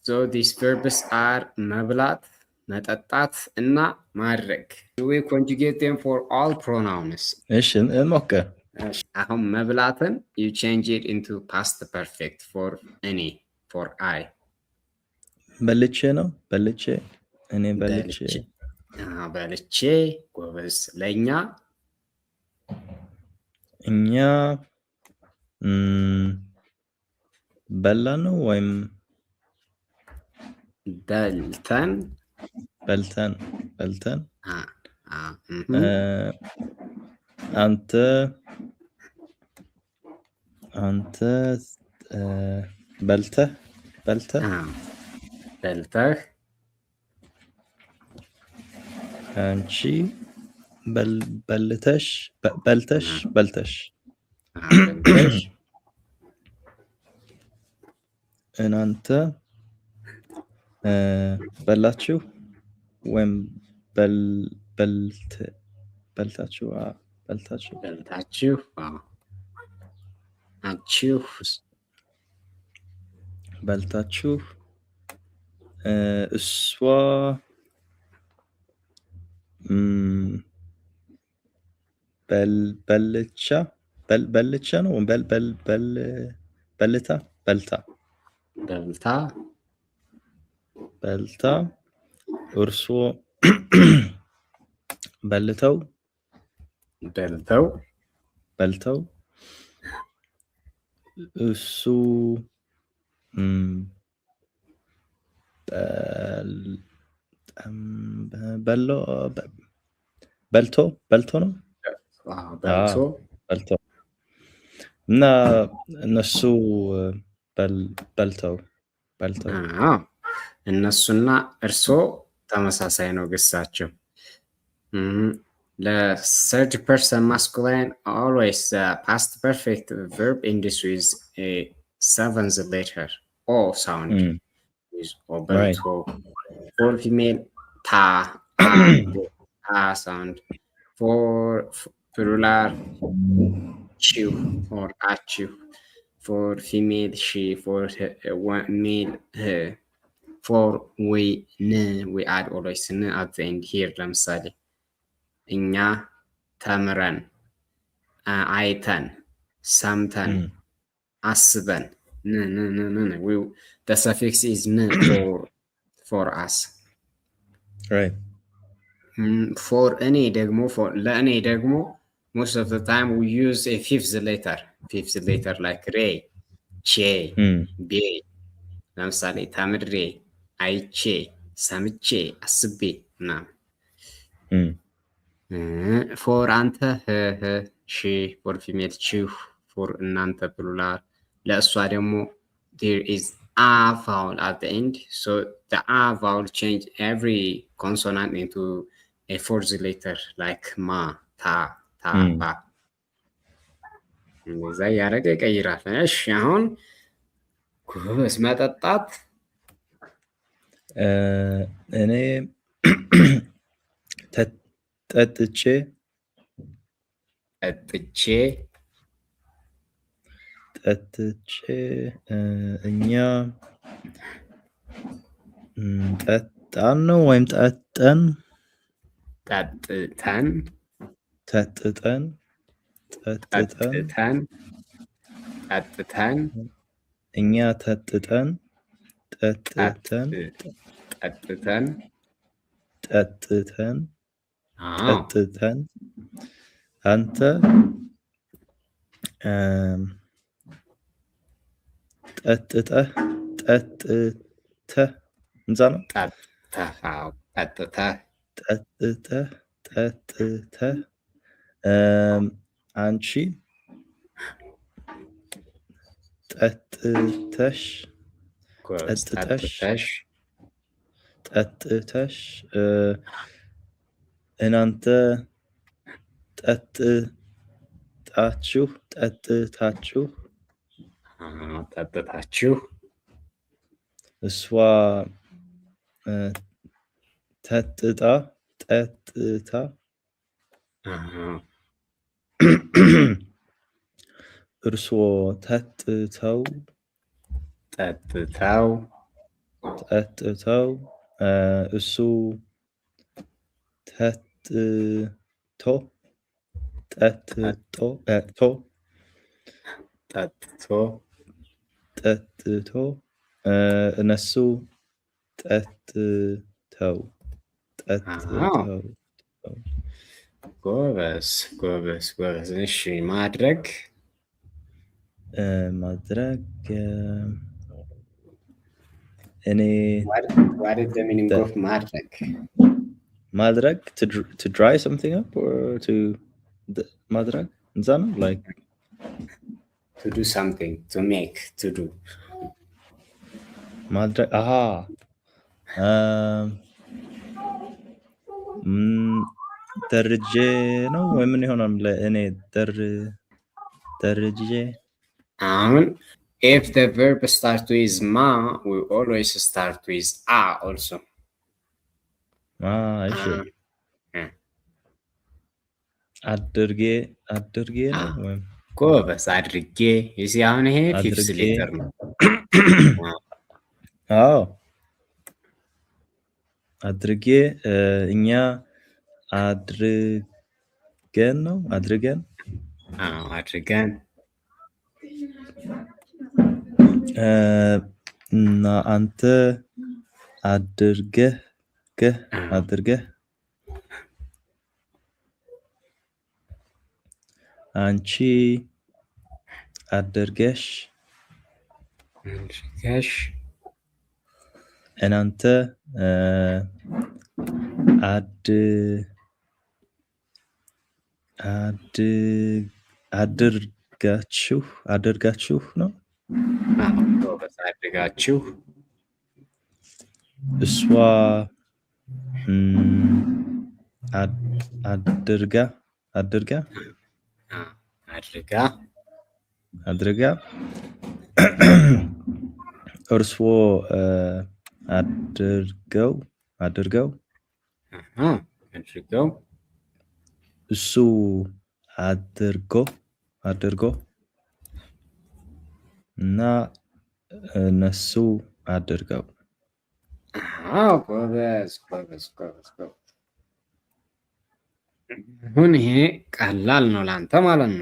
So these verbs are መብላት መጠጣት እና ማድረግ. We conjugate them for all pronouns. እሺ እንሞክር አሁን መብላትን you change it into past perfect for any for I. በልቼ ነው በልቼ እኔ በልቼ በልቼ ጎበዝ ለኛ እኛ በላ ነው ወይም በልተን አንተ በልተህ አንቺ በልተሽ እናንተ በላችሁ ወይም በልታችሁ እሷ በልቻ ነው በልታ እርሶ በልተው እሱ በልቶ ነው በልቶ እና እነሱ በልተው እነሱና እርሶ ተመሳሳይ ነው ግሳቸው the third person masculine always the past perfect verb ends with a seventh letter o sound is oberto for female ta sound for plural chew or achew for female she for male her for we add always at the end here ለምሳሌ እኛ ተምረን አይተን ሰምተን አስበን the suffix is for us right for any ደግሞ ለእኔ ደግሞ most of the time we use a fifth letter like ray che be ለምሳሌ ተምሬ አይቼ ሰምቼ አስቤ ምናምን for አንተ she for female chew for እናንተ plural ለእሷ ደግሞ there is a vowel at the end so the a vowel change every consonant into a fourth letter like ma ta ba እንደዛ ያረገ ይቀይራል እሺ አሁን ኩስ መጠጣት እኔ ጠጥቼ እኛ ጠጣን ነው ወይም ጠጥተን እኛ ጠጥተን አንተ ጠጥተህ እንዛ ነው ጠጥተህ አንቺ ጠጥተሽ እናንተ ጠጥታችሁ እሷ ጠጥታ እርሶ ጠጥተው ጠጥተው እሱ ጠጥቶ እነሱ ጠጥተው ጎበዝ። እሺ ማድረግ እኔ what is the meaning of ማድረግ to dry something up or to ማድረግ እንዛ ነው like to do something, to make, to do ማድረግ ደርጄ ነው ወይ ምን ይሆናል? ለእኔ ደርጄ አሁን if the verb starts with ma, we always start with a also. እሺ አድርጌ ነው ወይ ጎበዝ። አድርጌ እዚህ አሁን ይሄ ፊፍዝ ሌተር ነው። አድርጌ እኛ አድርገን ነው አድርገን እና አንተ አድርገህ አንቺ አድርገሽ እናንተ አድርጋችሁ ነው። አድርጋችሁ እሷ አድርጋ እርስዎ አድርገው እሱ አድርጎ እና እነሱ አድርገው። ጎበዝ። አሁን ይሄ ቀላል ነው ላንተ ማለት ነው።